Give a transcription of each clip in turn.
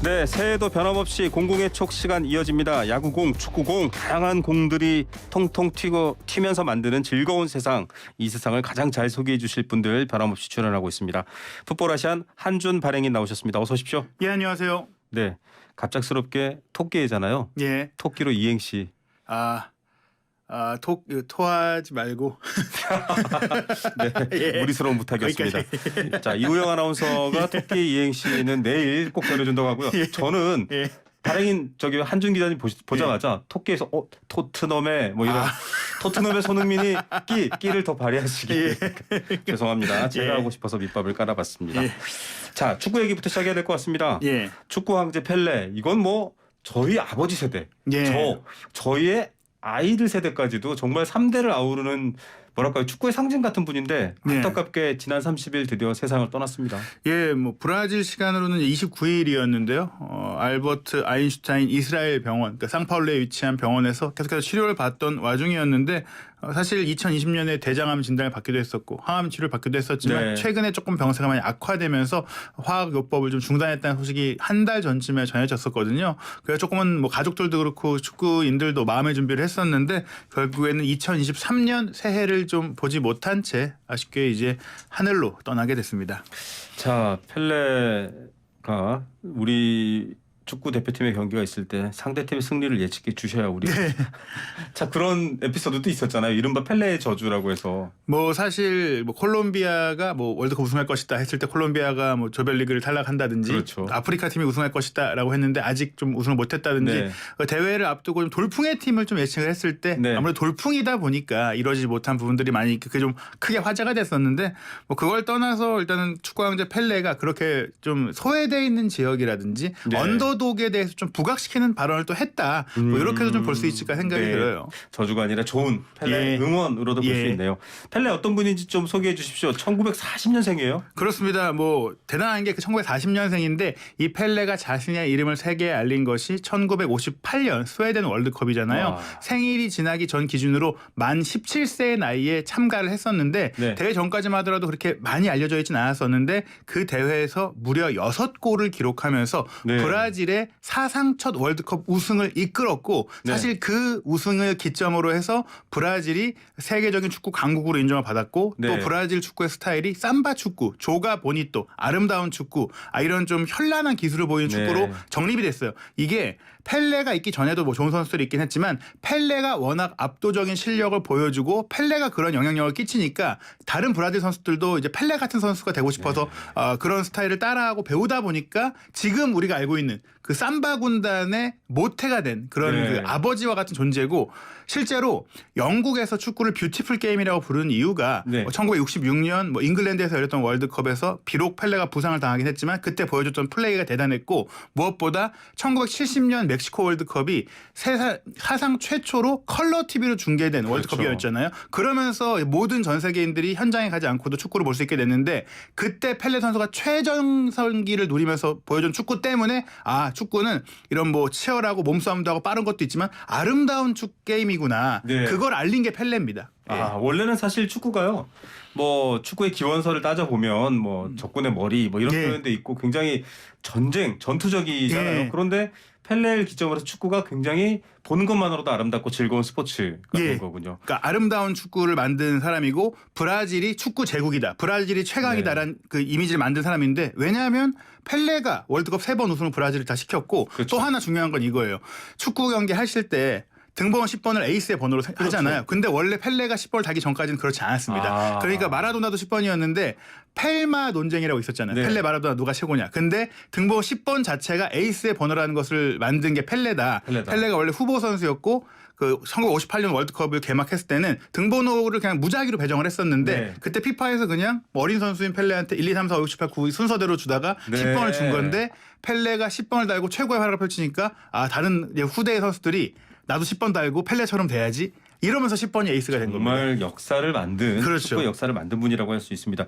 네, 새해도 변함없이 공공의 촉 시간 이어집니다. 야구공, 축구공, 다양한 공들이 통통 튀면서 만드는 즐거운 세상. 이 세상을 가장 잘 소개해 주실 분들 변함없이 출연하고 있습니다. 풋볼아시안 한준 발행인 나오셨습니다. 어서 오십시오. 예, 안녕하세요. 네, 갑작스럽게 토끼잖아요. 예. 토끼로 이행시. 토하지 말고. 네, 예. 무리스러운 부탁이었습니다. 자, 이우영 아나운서가 토끼 이행시는 내일 꼭 전해준다고 하고요. 예. 저는 예. 발행인 저기 한준 기자님 보자마자 토끼에서 토트넘의 뭐 이런 토트넘의 손흥민이 끼를 더 발휘하시기 죄송합니다. 제가 예. 하고 싶어서 밑밥을 깔아봤습니다. 예. 자, 축구 얘기부터 시작해야 될 것 같습니다. 예. 축구 황제 펠레, 이건 뭐 저희 아버지 세대, 예. 저희의 아이들 세대까지도 정말 3대를 아우르는 뭐랄까요, 축구의 상징 같은 분인데 네. 안타깝게 지난 30일 드디어 세상을 떠났습니다. 예, 뭐 브라질 시간으로는 29일이었는데요. 알버트 아인슈타인 이스라엘 병원, 그러니까 상파울루에 위치한 병원에서 계속해서 치료를 받던 와중이었는데 사실 2020년에 대장암 진단을 받기도 했었고 항암 치료를 받기도 했었지만 네. 최근에 조금 병세가 많이 악화되면서 화학요법을 좀 중단했다는 소식이 한 달 전쯤에 전해졌었거든요. 그래서 조금은 뭐 가족들도 그렇고 축구인들도 마음의 준비를 했었는데 결국에는 2023년 새해를 좀 보지 못한 채 아쉽게 이제 하늘로 떠나게 됐습니다. 자, 펠레가 우리 축구 대표팀의 경기가 있을 때 상대팀의 승리를 예측해 주셔야 우리. 자, 그런 에피소드도 있었잖아요. 이른바 펠레의 저주라고 해서. 뭐 사실 뭐 콜롬비아가 뭐 월드컵 우승할 것이다 했을 때 콜롬비아가 뭐 조별리그를 탈락한다든지 그렇죠. 아프리카 팀이 우승할 것이다라고 했는데 아직 좀 우승을 못했다든지 네. 대회를 앞두고 좀 돌풍의 팀을 좀 예측을 했을 때 네. 아무래도 돌풍이다 보니까 이루어지지 못한 부분들이 많이 그게 좀 크게 화제가 됐었는데 뭐 그걸 떠나서 일단은 축구 황제 펠레가 그렇게 좀 소외되어 있는 지역이라든지 네. 언더독에 대해서 좀 부각시키는 발언을 또 했다. 뭐 이렇게도 좀 볼 수 있을까 생각이 네. 들어요. 저주가 아니라 좋은 펠레 예. 응원으로도 볼 수 예. 있네요. 펠레 어떤 분인지 좀 소개해 주십시오. 1940년생이에요. 그렇습니다. 뭐 대단한 게 그 1940년생인데 이 펠레가 자신의 이름을 세계에 알린 것이 1958년 스웨덴 월드컵이잖아요. 와. 생일이 지나기 전 기준으로 만 17세의 나이에 참가를 했었는데 네. 대회 전까지만 하더라도 그렇게 많이 알려져 있진 않았었는데 그 대회에서 무려 6골을 기록하면서 네. 브라질의 사상 첫 월드컵 우승을 이끌었고 사실 그 우승을 기점으로 해서 브라질이 세계적인 축구 강국으로 인정을 받았고 네. 또 브라질 축구의 스타일이 삼바 축구, 조가 보니또, 아름다운 축구, 이런 좀 현란한 기술을 보이는 네. 축구로 정립이 됐어요. 이게 펠레가 있기 전에도 뭐 좋은 선수들이 있긴 했지만 펠레가 워낙 압도적인 실력을 보여주고 펠레가 그런 영향력을 끼치니까 다른 브라질 선수들도 이제 펠레 같은 선수가 되고 싶어서 그런 스타일을 따라하고 배우다 보니까 지금 우리가 알고 있는 그 삼바 군단의 모태가 된 그런 네. 그 아버지와 같은 존재고 실제로 영국에서 축구를 뷰티풀 게임이라고 부르는 이유가 네. 1966년 뭐 잉글랜드에서 열렸던 월드컵에서 비록 펠레가 부상을 당하긴 했지만 그때 보여줬던 플레이가 대단했고 무엇보다 1970년 멕시코 월드컵이 사상 최초로 컬러 TV로 중계된 월드컵이었잖아요. 그러면서 모든 전 세계인들이 현장에 가지 않고도 축구를 볼 수 있게 됐는데 그때 펠레 선수가 최정상기를 누리면서 보여준 축구 때문에 축구는 이런 뭐 치열하고 몸싸움도 하고 빠른 것도 있지만 아름다운 게임이구나. 네. 그걸 알린 게 펠레입니다. 원래는 사실 축구가요. 뭐 축구의 기원서를 따져 보면 뭐 적군의 머리 뭐 이런 예. 표현도 있고 굉장히 전투적이잖아요. 예. 그런데 펠레를 기점으로 해서 축구가 굉장히 보는 것만으로도 아름답고 즐거운 스포츠가 된 거군요. 그러니까 아름다운 축구를 만든 사람이고 브라질이 축구 제국이다. 브라질이 최강이다라는 그 이미지를 만든 사람인데 왜냐하면 펠레가 월드컵 3번 우승을 브라질을 다 시켰고 그렇죠. 또 하나 중요한 건 이거예요. 축구 경기 하실 때 등번호 10번을 에이스의 번호로 하잖아요. 근데 원래 펠레가 10번을 달기 전까지는 그렇지 않았습니다. 그러니까 마라도나도 10번이었는데 펠마 논쟁이라고 있었잖아요. 네. 펠레 마라도나 누가 최고냐. 근데 등번호 10번 자체가 에이스의 번호라는 것을 만든 게 펠레다. 펠레가 원래 후보 선수였고 그 1958년 월드컵을 개막했을 때는 등번호를 그냥 무작위로 배정을 했었는데 그때 피파에서 그냥 어린 선수인 펠레한테 1, 2, 3, 4, 5, 6, 7, 8, 9 순서대로 주다가 10번을 준 건데 펠레가 10번을 달고 최고의 활약을 펼치니까 다른 후대의 선수들이 나도 10번 달고 펠레처럼 돼야지 이러면서 10번이 에이스가 된 겁니다. 정말 역사를 만든 그렇죠. 축구의 역사를 만든 분이라고 할 수 있습니다.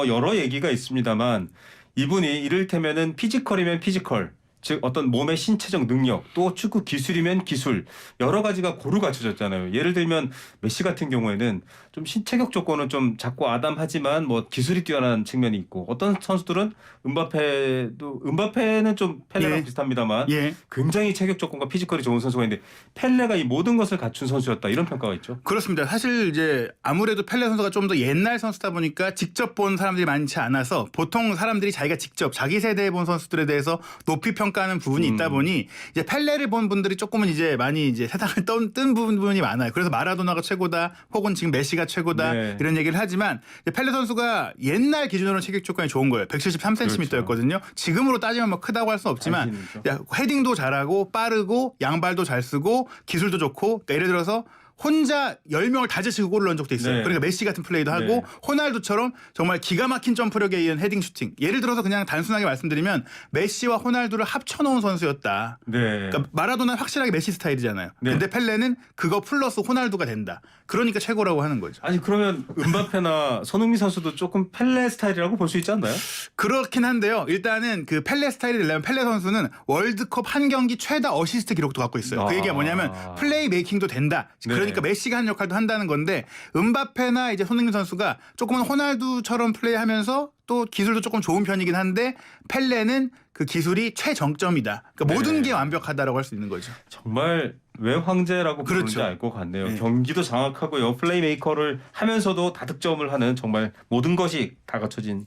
여러 얘기가 있습니다만 이분이 이를테면은 피지컬이면 피지컬 즉 어떤 몸의 신체적 능력 또 축구 기술이면 기술 여러 가지가 고루 갖춰졌잖아요. 예를 들면 메시 같은 경우에는 좀 신체적 조건은 좀 작고 아담하지만 뭐 기술이 뛰어난 측면이 있고 어떤 선수들은 은바페는 좀 펠레랑 예. 비슷합니다만 예. 굉장히 체격 조건과 피지컬이 좋은 선수가 있는데 펠레가 이 모든 것을 갖춘 선수였다 이런 평가가 있죠. 그렇습니다. 사실 이제 아무래도 펠레 선수가 좀 더 옛날 선수다 보니까 직접 본 사람들이 많지 않아서 보통 사람들이 자기가 직접 자기 세대에 본 선수들에 대해서 높이 평가하는 부분이 있다 보니 이제 펠레를 본 분들이 조금은 이제 많이 이제 세상을 뜬 부분이 많아요. 그래서 마라도나가 최고다, 혹은 지금 메시가 최고다 네. 이런 얘기를 하지만 이제 펠레 선수가 옛날 기준으로는 체격 조건이 좋은 거예요. 173cm였거든요. 지금으로 따지면 뭐 크다고 할 수는 없지만 자신이죠. 헤딩도 잘하고 빠르고 양발도 잘 쓰고 기술도 좋고 그러니까 예를 들어서 혼자 10명을 다 제치고 골을 넣은 적도 있어요. 네. 그러니까 메시 같은 플레이도 하고 네. 호날두처럼 정말 기가 막힌 점프력에 의한 헤딩 슈팅. 예를 들어서 그냥 단순하게 말씀드리면 메시와 호날두를 합쳐놓은 선수였다. 네. 그러니까 마라도나는 확실하게 메시 스타일이잖아요. 네. 근데 펠레는 그거 플러스 호날두가 된다. 그러니까 최고라고 하는 거죠. 아니 그러면 은바페나 손흥민 선수도 조금 펠레 스타일이라고 볼 수 있지 않나요? 그렇긴 한데요. 일단은 그 펠레 스타일이 되려면 펠레 선수는 월드컵 한 경기 최다 어시스트 기록도 갖고 있어요. 그 얘기가 뭐냐면 플레이 메이킹도 된다. 네. 그러니까 메시가 한 역할도 한다는 건데 은바페나 이제 손흥민 선수가 조금은 호날두처럼 플레이하면서 또 기술도 조금 좋은 편이긴 한데 펠레는 그 기술이 최정점이다. 그러니까 네. 모든 게 완벽하다라고 할 수 있는 거죠. 정말 왜 황제라고 부르는지 그렇죠. 알 것 같네요. 네. 경기도 장악하고요. 플레이메이커를 하면서도 다득점을 하는 정말 모든 것이 다 갖춰진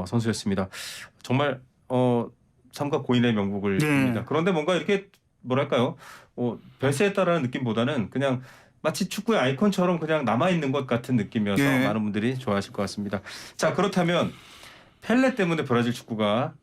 선수였습니다. 정말 삼각 고인의 명복을 네. 빕니다. 그런데 뭔가 이렇게 뭐랄까요? 별세했다라는 느낌보다는 그냥 마치 축구의 아이콘처럼 그냥 남아있는 것 같은 느낌이어서 네. 많은 분들이 좋아하실 것 같습니다. 자 그렇다면 펠레 때문에 브라질 축구가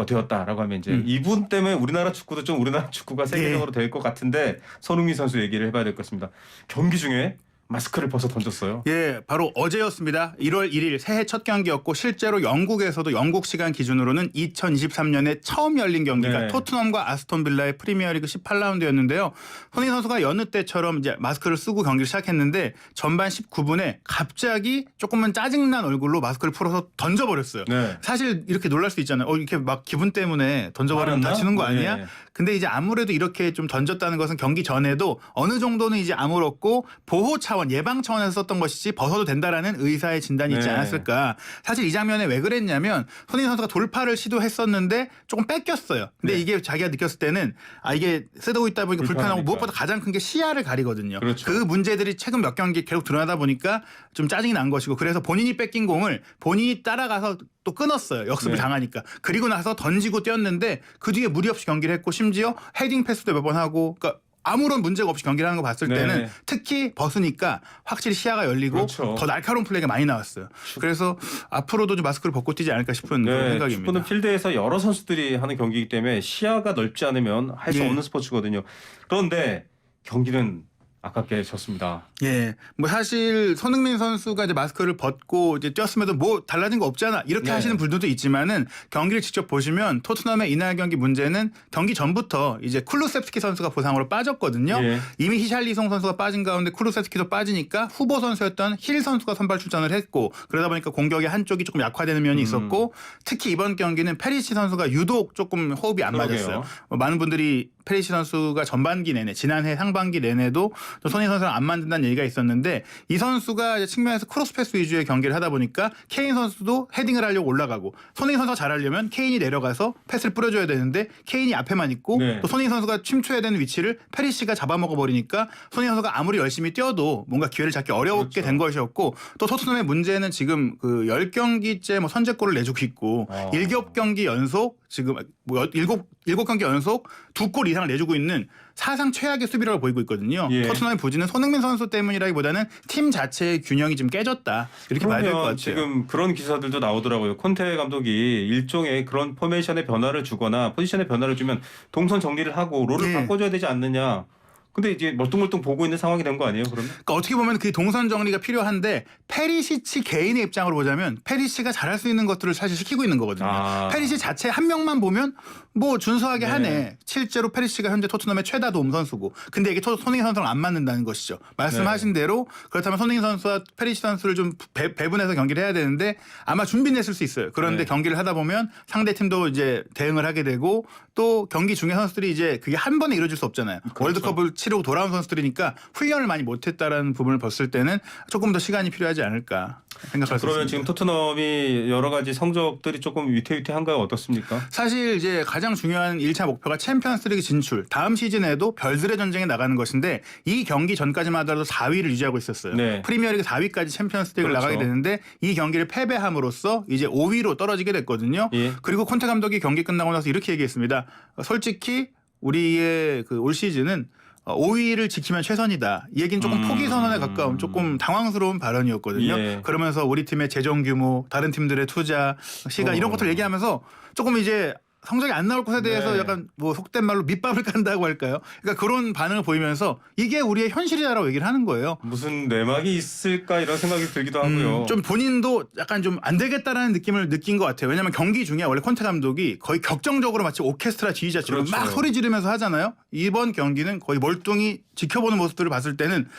되었다라고 하면 이제 이분 때문에 우리나라 축구도 좀 우리나라 축구가 세계적으로 될 것 같은데 손흥민 선수 얘기를 해봐야 될 것 같습니다. 경기 중에 마스크를 벗어 던졌어요. 예, 바로 어제였습니다. 1월 1일 새해 첫 경기였고 실제로 영국에서도 영국 시간 기준으로는 2023년에 처음 열린 경기가 네. 토트넘과 아스톤 빌라의 프리미어리그 18라운드였는데요. 손흥민 선수가 여느 때처럼 이제 마스크를 쓰고 경기를 시작했는데 전반 19분에 갑자기 조금은 짜증난 얼굴로 마스크를 풀어서 던져버렸어요. 네. 사실 이렇게 놀랄 수 있잖아요. 이렇게 막 기분 때문에 던져버리면 화났나? 다치는 거 아니야? 네. 근데 이제 아무래도 이렇게 좀 던졌다는 것은 경기 전에도 어느 정도는 이제 아물었고 보호 차원, 예방 차원에서 썼던 것이지 벗어도 된다라는 의사의 진단이 있지 네. 않았을까. 사실 이 장면에 왜 그랬냐면 손흥민 선수가 돌파를 시도했었는데 조금 뺏겼어요. 근데 네. 이게 자기가 느꼈을 때는 이게 쓰고 있다 보니까 불편하고 불편하니까. 무엇보다 가장 큰 게 시야를 가리거든요. 그렇죠. 그 문제들이 최근 몇 경기 계속 드러나다 보니까 좀 짜증이 난 것이고 그래서 본인이 뺏긴 공을 본인이 따라가서 또 끊었어요. 역습을 네. 당하니까. 그리고 나서 던지고 뛰었는데 그 뒤에 무리 없이 경기를 했고 심지어 헤딩 패스도 몇 번 하고 그러니까 아무런 문제가 없이 경기를 하는 거 봤을 네. 때는 특히 벗으니까 확실히 시야가 열리고 그렇죠. 더 날카로운 플레이가 많이 나왔어요. 그래서 앞으로도 좀 마스크를 벗고 뛰지 않을까 싶은 그런 네, 생각입니다. 축구는 필드에서 여러 선수들이 하는 경기이기 때문에 시야가 넓지 않으면 할 수 예. 없는 스포츠거든요. 그런데 경기는 아깝게 졌습니다. 예, 뭐 사실 손흥민 선수가 이제 마스크를 벗고 이제 뛰었음에도 뭐 달라진 거 없잖아 이렇게 네. 하시는 분들도 있지만은 경기를 직접 보시면 토트넘의 이날 경기 문제는 경기 전부터 이제 쿨루셉스키 선수가 부상으로 빠졌거든요. 예. 이미 히샬리송 선수가 빠진 가운데 쿨루셉스키도 빠지니까 후보 선수였던 힐 선수가 선발 출전을 했고 그러다 보니까 공격의 한쪽이 조금 약화되는 면이 있었고 특히 이번 경기는 페리시 선수가 유독 조금 호흡이 안 그러게요. 맞았어요. 많은 분들이 페리시 선수가 전반기 내내 지난해 상반기 내내도 또 손흥민 선수랑 안 만든다는 얘기가 있었는데 이 선수가 이제 측면에서 크로스패스 위주의 경기를 하다 보니까 케인 선수도 헤딩을 하려고 올라가고 손흥민 선수가 잘하려면 케인이 내려가서 패스를 뿌려줘야 되는데 케인이 앞에만 있고 네. 또 손흥민 선수가 침투해야 되는 위치를 페리시가 잡아먹어 버리니까 손흥민 선수가 아무리 열심히 뛰어도 뭔가 기회를 잡기 어렵게 그렇죠. 된 것이었고 또 토트넘의 문제는 지금 그 10경기째 뭐 선제골을 내주고 있고 7경기 연속 지금 뭐 7경기 연속 2골 이상을 내주고 있는 사상 최악의 수비라고 보이고 있거든요. 예. 토트넘의 부진은 손흥민 선수 때문이라기보다는 팀 자체의 균형이 좀 깨졌다. 이렇게 봐야 될 것 같아요. 지금 그런 기사들도 나오더라고요. 콘테 감독이 일종의 그런 포메이션의 변화를 주거나 포지션의 변화를 주면 동선 정리를 하고 롤을 예. 바꿔줘야 되지 않느냐. 근데 이제 멀뚱멀뚱 보고 있는 상황이 된 거 아니에요, 그러면? 그러니까 어떻게 보면 그 동선 정리가 필요한데 페리시치 개인의 입장으로 보자면 페리시치가 잘할 수 있는 것들을 사실 시키고 있는 거거든요. 아. 페리시치 자체 한 명만 보면 뭐 준수하게 네. 하네. 실제로 페리시치가 현재 토트넘의 최다 도움 선수고. 근데 이게 손흥민 선수랑 안 맞는다는 것이죠. 말씀하신 대로 그렇다면 손흥민 선수와 페리시치 선수를 좀 배분해서 경기를 해야 되는데 아마 준비는 했을 수 있어요. 그런데 네. 경기를 하다 보면 상대 팀도 이제 대응을 하게 되고 또 경기 중에 선수들이 이제 그게 한 번에 이루어질 수 없잖아요. 그렇죠. 월드컵을 치르고 돌아온 선수들이니까 훈련을 많이 못했다라는 부분을 봤을 때는 조금 더 시간이 필요하지 않을까 생각할 수 그러면 있습니다. 지금 토트넘이 여러 가지 성적들이 조금 위태위태한가요? 어떻습니까? 사실 이제 가장 중요한 1차 목표가 챔피언스리그 진출. 다음 시즌에도 별들의 전쟁에 나가는 것인데 이 경기 전까지만 하더라도 4위를 유지하고 있었어요. 네. 프리미어리그 4위까지 챔피언스리그를 그렇죠. 나가게 되는데 이 경기를 패배함으로써 이제 5위로 떨어지게 됐거든요. 예. 그리고 콘테 감독이 경기 끝나고 나서 이렇게 얘기했습니다. 솔직히 우리의 그 올 시즌은 5위를 지키면 최선이다. 이 얘기는 조금 포기 선언에 가까운 조금 당황스러운 발언이었거든요. 예. 그러면서 우리 팀의 재정 규모, 다른 팀들의 투자 시간 이런 것들 얘기하면서 조금 이제 성적이 안 나올 것에 대해서 네. 약간 뭐 속된 말로 밑밥을 깐다고 할까요? 그러니까 그런 반응을 보이면서 이게 우리의 현실이다라고 얘기를 하는 거예요. 무슨 내막이 있을까 이런 생각이 들기도 하고요. 좀 본인도 약간 좀 안 되겠다라는 느낌을 느낀 것 같아요. 왜냐하면 경기 중에 원래 콘테 감독이 거의 격정적으로 마치 오케스트라 지휘자처럼 그렇죠. 막 소리 지르면서 하잖아요. 이번 경기는 거의 멀뚱히 지켜보는 모습들을 봤을 때는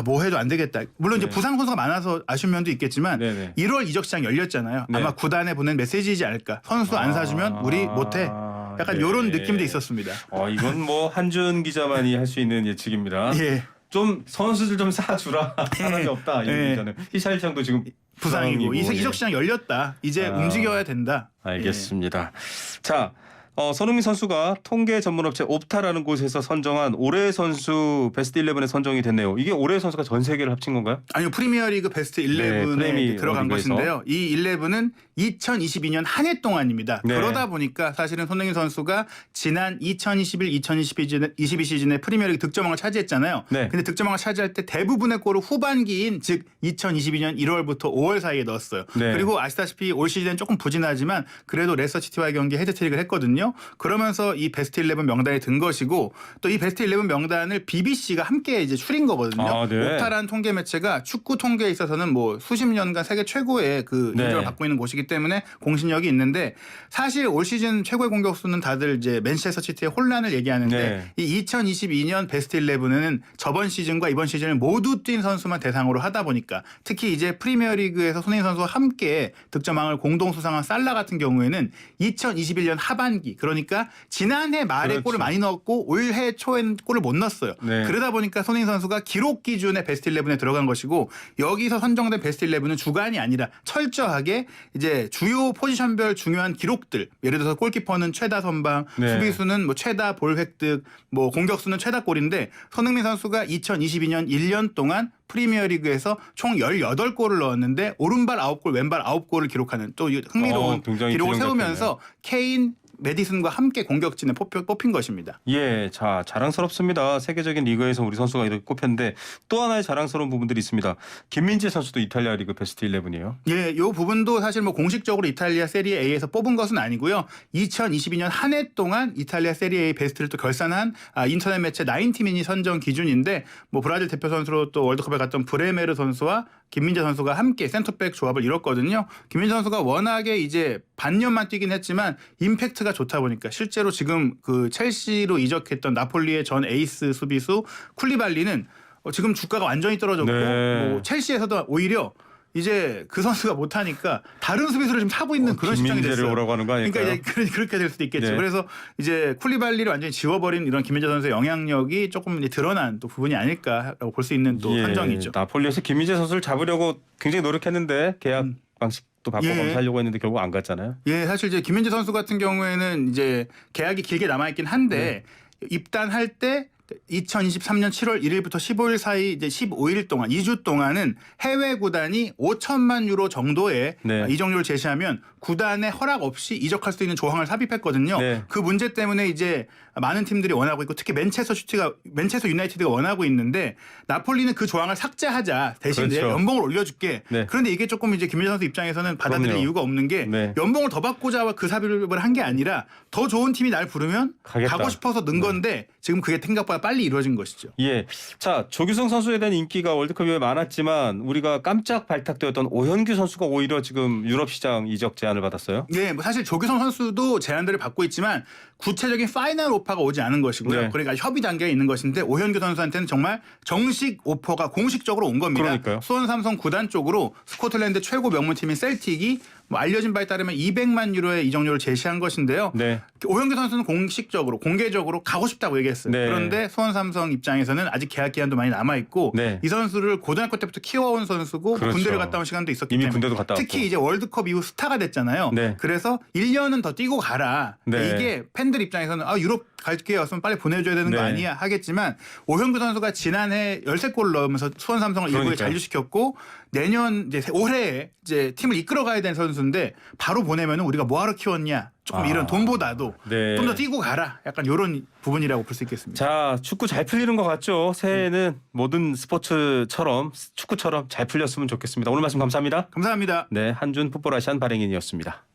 뭐 해도 안 되겠다. 물론 이제 네. 부상 선수가 많아서 아쉬운 면도 있겠지만 네네. 1월 이적 시장 열렸잖아요. 네. 아마 구단에 보낸 메시지이지 않을까. 선수 안 사주면 우리 못해. 약간 네. 이런 느낌도 있었습니다. 이건 뭐 한준 기자만이 할 수 있는 예측입니다. 예. 좀 선수들 좀 사주라. 사람이 없다. 이 예. 기자는 히샬리창도 지금 부상이고 예. 이적 시장 열렸다. 이제 움직여야 된다. 알겠습니다. 자, 손흥민 선수가 통계 전문업체 옵타라는 곳에서 선정한 올해의 선수 베스트 11에 선정이 됐네요. 이게 올해의 선수가 전 세계를 합친 건가요? 아니요, 프리미어리그 베스트 11에 프리미어 들어간 리그에서. 것인데요. 이 11은 2022년 한 해 동안입니다. 네. 그러다 보니까 사실은 손흥민 선수가 지난 2021-2022 시즌에 프리미어리그 득점왕을 차지했잖아요. 네. 근데 득점왕을 차지할 때 대부분의 골을 후반기인 즉 2022년 1월부터 5월 사이에 넣었어요. 네. 그리고 아시다시피 올 시즌은 조금 부진하지만 그래도 레스터시티와의 경기 헤드트릭을 했거든요. 그러면서 이 베스트 11 명단에 든 것이고 또 이 베스트 11 명단을 BBC가 함께 이제 추린 거거든요. 네. 옵타라는 통계 매체가 축구 통계에 있어서는 뭐 수십 년간 세계 최고의 그 네. 인정을 받고 있는 곳이기 때문에 공신력이 있는데 사실 올 시즌 최고의 공격수는 다들 이제 맨체스터 시티의 혼란을 얘기하는데 네. 이 2022년 베스트 11은 저번 시즌과 이번 시즌을 모두 뛴 선수만 대상으로 하다 보니까 특히 이제 프리미어리그에서 손흥민 선수와 함께 득점왕을 공동 수상한 살라 같은 경우에는 2021년 하반기 그러니까 지난해 말에 그렇죠. 골을 많이 넣었고 올해 초엔 골을 못 넣었어요. 네. 그러다 보니까 손흥민 선수가 기록 기준의 베스트 11에 들어간 것이고 여기서 선정된 베스트 11은 주관이 아니라 철저하게 이제 주요 포지션별 중요한 기록들 예를 들어서 골키퍼는 최다 선방, 네. 수비수는 뭐 최다 볼 획득, 뭐 공격수는 최다 골인데 손흥민 선수가 2022년 1년 동안 프리미어리그에서 총 18골을 넣었는데 오른발 9골, 왼발 9골을 기록하는 또 흥미로운 굉장히 기록을 균형 세우면서 케인, 메디슨과 함께 공격진에 뽑힌 것입니다. 예, 자 자랑스럽습니다. 세계적인 리그에서 우리 선수가 이렇게 꼽혔는데 또 하나의 자랑스러운 부분들이 있습니다. 김민재 선수도 이탈리아 리그 베스트 11이에요. 예, 요 부분도 사실 뭐 공식적으로 이탈리아 세리에 A에서 뽑은 것은 아니고요. 2022년 한 해 동안 이탈리아 세리에 A 베스트를 또 결산한 인터넷 매체 나인티민이 선정 기준인데 뭐 브라질 대표 선수로 또 월드컵에 갔던 브레메르 선수와 김민재 선수가 함께 센터백 조합을 이뤘거든요. 김민재 선수가 워낙에 이제 반년만 뛰긴 했지만 임팩트가 좋다 보니까 실제로 지금 그 첼시로 이적했던 나폴리의 전 에이스 수비수 쿨리발리는 지금 주가가 완전히 떨어졌고 네. 뭐 첼시에서도 오히려 이제 그 선수가 못하니까 다른 수비수를 좀 타고 있는 그런 시장이 김민재를 됐어요. 오라고 하는 거 아닐까요? 그러니까 이제 그렇게 될 수도 있겠죠. 네. 그래서 이제 쿨리발리를 완전히 지워버린 이런 김민재 선수의 영향력이 조금 이제 드러난 또 부분이 아닐까라고 볼 수 있는 또 예, 판정이죠. 나폴리에서 김민재 선수를 잡으려고 굉장히 노력했는데 계약 방식도 바꿔가면서 예. 하려고 했는데 결국 안 갔잖아요. 예, 사실 이제 김민재 선수 같은 경우에는 이제 계약이 길게 남아있긴 한데 입단할 때 2023년 7월 1일부터 15일 사이 이제 15일 동안 2주 동안은 해외 구단이 5천만 유로 정도의 네. 이적료를 제시하면 구단의 허락 없이 이적할 수 있는 조항을 삽입했거든요. 네. 그 문제 때문에 이제 많은 팀들이 원하고 있고 특히 맨체스터 유나이티드가 원하고 있는데 나폴리는 그 조항을 삭제하자 대신 이제 그렇죠. 연봉을 올려줄게. 네. 그런데 이게 조금 이제 김민재 선수 입장에서는 받아들일 그럼요. 이유가 없는 게 네. 연봉을 더 받고자 그 삽입을 한 게 아니라 더 좋은 팀이 날 부르면 가겠다. 가고 싶어서 넣은 건데 지금 그게 생각보다 빨리 이루어진 것이죠. 예. 자, 조규성 선수에 대한 인기가 월드컵 이후에 많았지만 우리가 깜짝 발탁되었던 오현규 선수가 오히려 지금 유럽 시장 이적 제안을 받았어요. 네, 뭐 사실 조규성 선수도 제안들을 받고 있지만 구체적인 파이널 오퍼가 오지 않은 것이고요. 네. 그러니까 협의 단계에 있는 것인데 오현규 선수한테는 정말 정식 오퍼가 공식적으로 온 겁니다. 그러니까요. 수원 삼성 구단 쪽으로 스코틀랜드 최고 명문팀인 셀틱이 뭐 알려진 바에 따르면 200만 유로의 이적료를 제시한 것인데요. 네. 오현규 선수는 공식적으로 공개적으로 가고 싶다고 얘기했어요. 네. 그런데 수원 삼성 입장에서는 아직 계약 기한도 많이 남아 있고 네. 이 선수를 고등학교 때부터 키워온 선수고 그렇죠. 군대를 갔다 온 시간도 있었기 이미 때문에 군대도 갔다 왔고. 특히 이제 월드컵 이후 스타가 됐잖아요. 네. 그래서 1년은 더 뛰고 가라. 네. 이게 팬들 입장에서는 유럽 갈 기회였으면 빨리 보내줘야 되는 거 네. 아니야 하겠지만 오현규 선수가 지난해 13골을 넣으면서 수원 삼성을 일부에 그러니까요. 잔류시켰고 내년 이제 올해 이제 팀을 이끌어 가야 되는 선수인데 바로 보내면 우리가 뭐하러 키웠냐 조금 이런 돈보다도 네. 좀 더 뛰고 가라 약간 이런 부분이라고 볼 수 있겠습니다. 자, 축구 잘 풀리는 것 같죠? 새해에는 모든 스포츠처럼 축구처럼 잘 풀렸으면 좋겠습니다. 오늘 말씀 감사합니다. 감사합니다. 네, 한준 풋볼 아시안 발행인이었습니다.